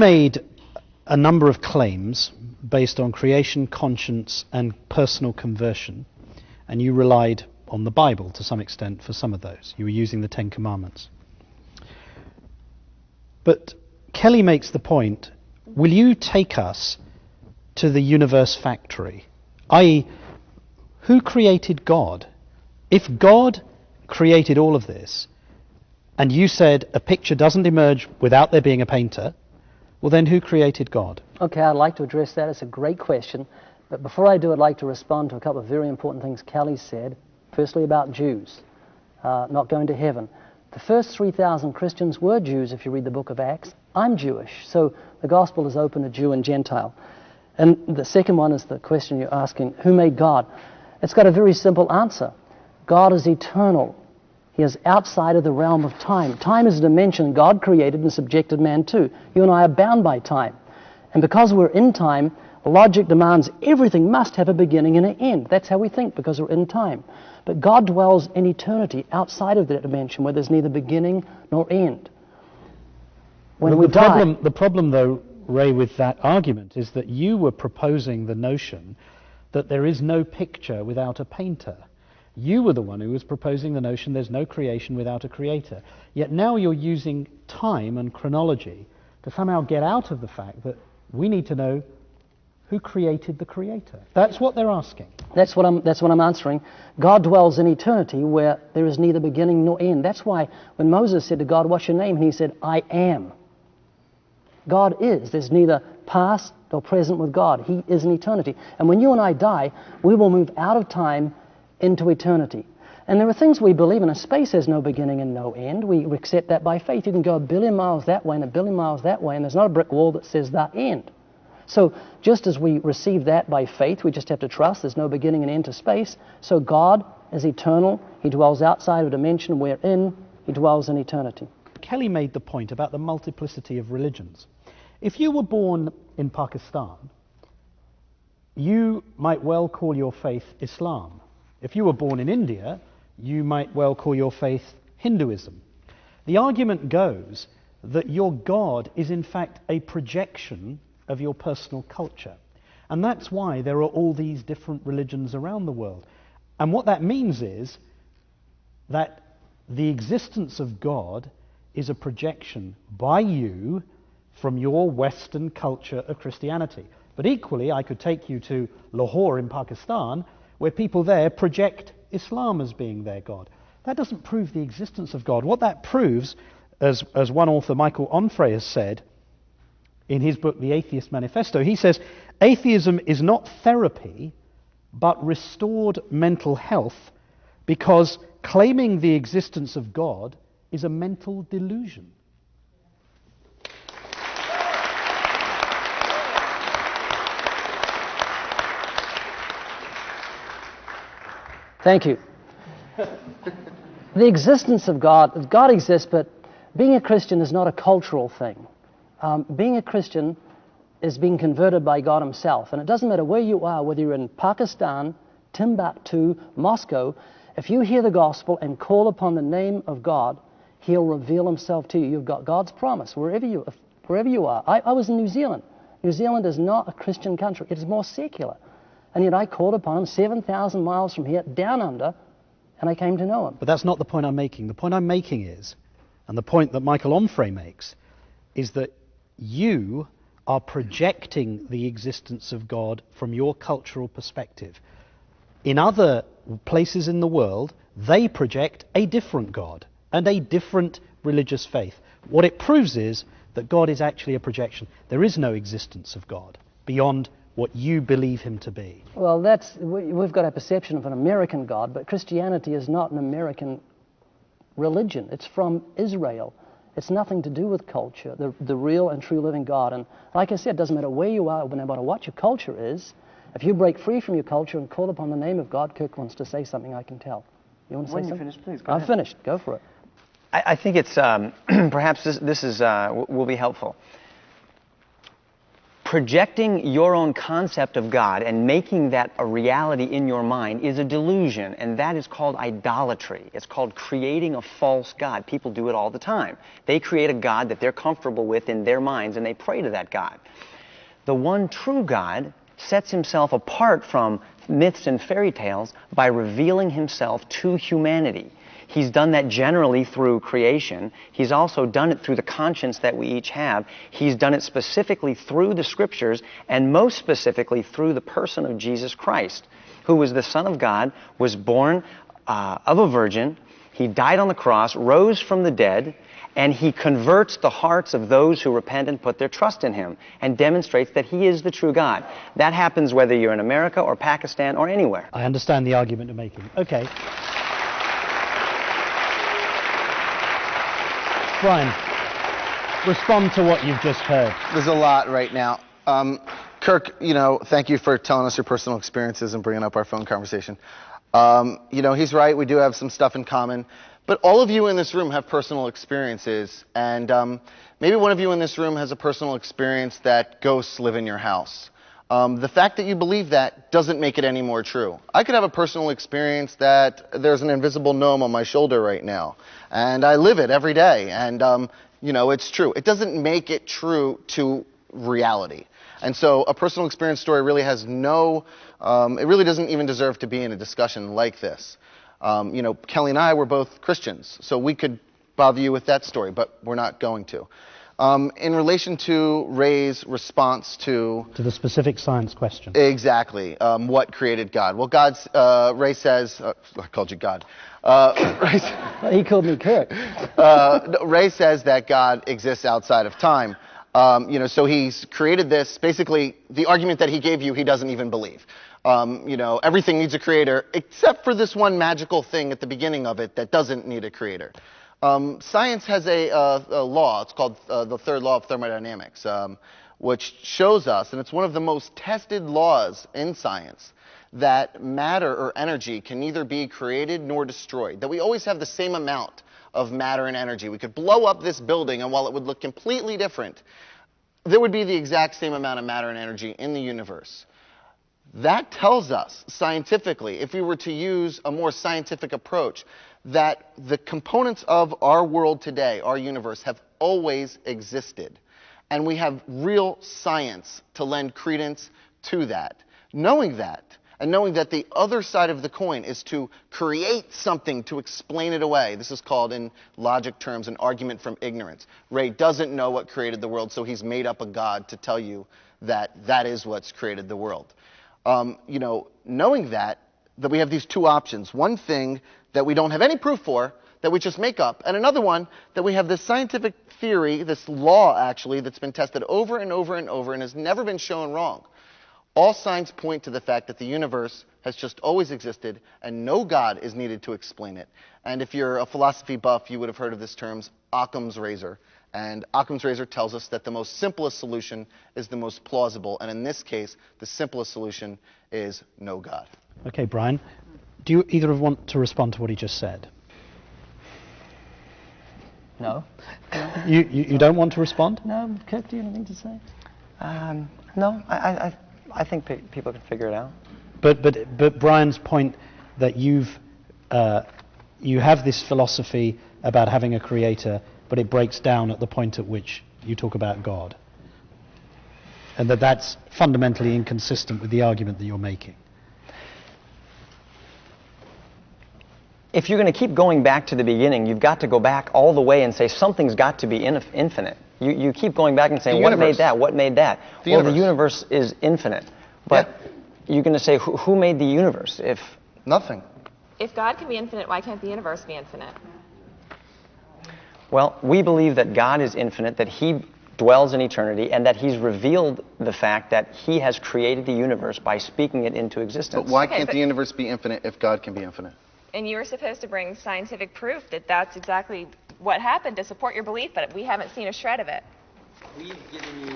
made a number of claims based on creation, conscience, and personal conversion, and you relied on the Bible to some extent for some of those. You were using the Ten Commandments. But Kelly makes the point, will you take us to the universe factory? I.e., who created God? If God created all of this, and you said a picture doesn't emerge without there being a painter, well then who created God? Okay, I'd like to address that. It's a great question. But before I do, I'd like to respond to a couple of very important things Kelly said. Firstly, about Jews not going to heaven. The first 3,000 Christians were Jews, if you read the book of Acts. I'm Jewish, so the gospel is open to Jew and Gentile. And the second one is the question you're asking, who made God? It's got a very simple answer. God is eternal. He is outside of the realm of time. Time is a dimension God created and subjected man to. You and I are bound by time. And because we're in time, logic demands everything must have a beginning and an end. That's how we think, because we're in time. But God dwells in eternity outside of that dimension where there's neither beginning nor end. When we die... The problem, though, Ray, with that argument is that you were proposing the notion that there is no picture without a painter. You were the one who was proposing the notion there's no creation without a creator. Yet now you're using time and chronology to somehow get out of the fact that we need to know who created the creator. That's what they're asking. That's what I'm answering. God dwells in eternity where there is neither beginning nor end. That's why when Moses said to God, "What's your name?" and he said, "I am." God is. There's neither past nor present with God. He is in eternity. And when you and I die, we will move out of time into eternity. And there are things we believe in. Space has no beginning and no end. We accept that by faith. You can go 1 billion miles that way and 1 billion miles that way, and there's not a brick wall that says that end. So just as we receive that by faith, we just have to trust there's no beginning and end to space. So God is eternal. He dwells outside of a dimension we're in. He dwells in eternity. Kelly made the point about the multiplicity of religions. If you were born in Pakistan, you might well call your faith Islam. If you were born in India, you might well call your faith Hinduism. The argument goes that your God is in fact a projection of your personal culture. And that's why there are all these different religions around the world. And what that means is that the existence of God is a projection by you from your Western culture of Christianity. But equally, I could take you to Lahore in Pakistan, where people there project Islam as being their God. That doesn't prove the existence of God. What that proves, as one author, Michael Onfray, has said in his book, The Atheist Manifesto, he says, atheism is not therapy, but restored mental health, because claiming the existence of God is a mental delusion. Thank you. The existence of God exists, but being a Christian is not a cultural thing. Being a Christian is being converted by God himself. And it doesn't matter where you are, whether you're in Pakistan, Timbuktu, Moscow, if you hear the gospel and call upon the name of God, he'll reveal himself to you. You've got God's promise wherever you are. I was in New Zealand. New Zealand is not a Christian country. It is more secular. And yet I called upon him 7,000 miles from here, down under, and I came to know him. But that's not the point I'm making. The point I'm making is, and the point that Michael Onfray makes, is that you are projecting the existence of God from your cultural perspective. In other places in the world, they project a different God and a different religious faith. What it proves is that God is actually a projection. There is no existence of God beyond what you believe him to be. Well, we've got a perception of an American God, but Christianity is not an American religion. It's from Israel. It's nothing to do with culture, the real and true living God. And like I said, it doesn't matter where you are, no matter what your culture is. If you break free from your culture and call upon the name of God, Kirk wants to say something, I can tell. You want to say something? When you finish, please, go ahead. I'm finished. Go for it. I think it's, perhaps this will be helpful. projecting your own concept of God and making that a reality in your mind is a delusion, and that is called idolatry. It's called creating a false God. People do it all the time. They create a God that they're comfortable with in their minds, and they pray to that God. The one true God sets himself apart from myths and fairy tales by revealing himself to humanity. He's done that generally through creation. He's also done it through the conscience that we each have. He's done it specifically through the Scriptures, and most specifically through the person of Jesus Christ, who was the Son of God, was born of a virgin. He died on the cross, rose from the dead, and he converts the hearts of those who repent and put their trust in him, and demonstrates that he is the true God. That happens whether you're in America or Pakistan or anywhere. I understand the argument you're making. Okay. Brian, respond to what you've just heard. There's a lot right now. Kirk, thank you for telling us your personal experiences and bringing up our phone conversation. He's right. We do have some stuff in common. But all of you in this room have personal experiences. And maybe one of you in this room has a personal experience that ghosts live in your house. The fact that you believe that doesn't make it any more true. I could have a personal experience that there's an invisible gnome on my shoulder right now, and I live it every day, and it's true. It doesn't make it true to reality. And so a personal experience story really has no, it really doesn't even deserve to be in a discussion like this. Kelly and I were both Christians, so we could bother you with that story, but we're not going to. In relation to Ray's response to the specific science question. Exactly. What created God? Well, Ray says, I called you God. He called me Kirk. Ray says that God exists outside of time. So he's created this. Basically, the argument that he gave you, he doesn't even believe. Everything needs a creator, except for this one magical thing at the beginning of it that doesn't need a creator. Science has a law. It's called the third law of thermodynamics, which shows us, and it's one of the most tested laws in science, that matter or energy can neither be created nor destroyed, that we always have the same amount of matter and energy. We could blow up this building, and while it would look completely different, there would be the exact same amount of matter and energy in the universe. That tells us, scientifically, if we were to use a more scientific approach, that the components of our world today, our universe, have always existed. And we have real science to lend credence to that. Knowing that, and knowing that the other side of the coin is to create something to explain it away. This is called, in logic terms, an argument from ignorance. Ray doesn't know what created the world, so he's made up a God to tell you that that is what's created the world. Knowing that we have these two options. One thing that we don't have any proof for, that we just make up, and another one that we have this scientific theory, this law actually, that's been tested over and over and over and has never been shown wrong. All signs point to the fact that the universe has just always existed and no God is needed to explain it. And if you're a philosophy buff, you would have heard of this term, Occam's razor. And Occam's razor tells us that the most simplest solution is the most plausible. And in this case, the simplest solution is no God. Okay, Brian, do you either want to respond to what he just said? No. You don't want to respond? No. Kirk, do you have anything to say? No, I think people can figure it out. But Brian's point that you have this philosophy about having a creator, but it breaks down at the point at which you talk about God. And that's fundamentally inconsistent with the argument that you're making. If you're going to keep going back to the beginning, you've got to go back all the way and say something's got to be infinite. You keep going back and saying, what made that? What made that? The universe is infinite. But you're going to say, who made the universe? If nothing. If God can be infinite, why can't the universe be infinite? Well, we believe that God is infinite, that he dwells in eternity, and that he's revealed the fact that he has created the universe by speaking it into existence. But why can't the universe be infinite if God can be infinite? And you were supposed to bring scientific proof that that's exactly what happened to support your belief, but we haven't seen a shred of it. We've given you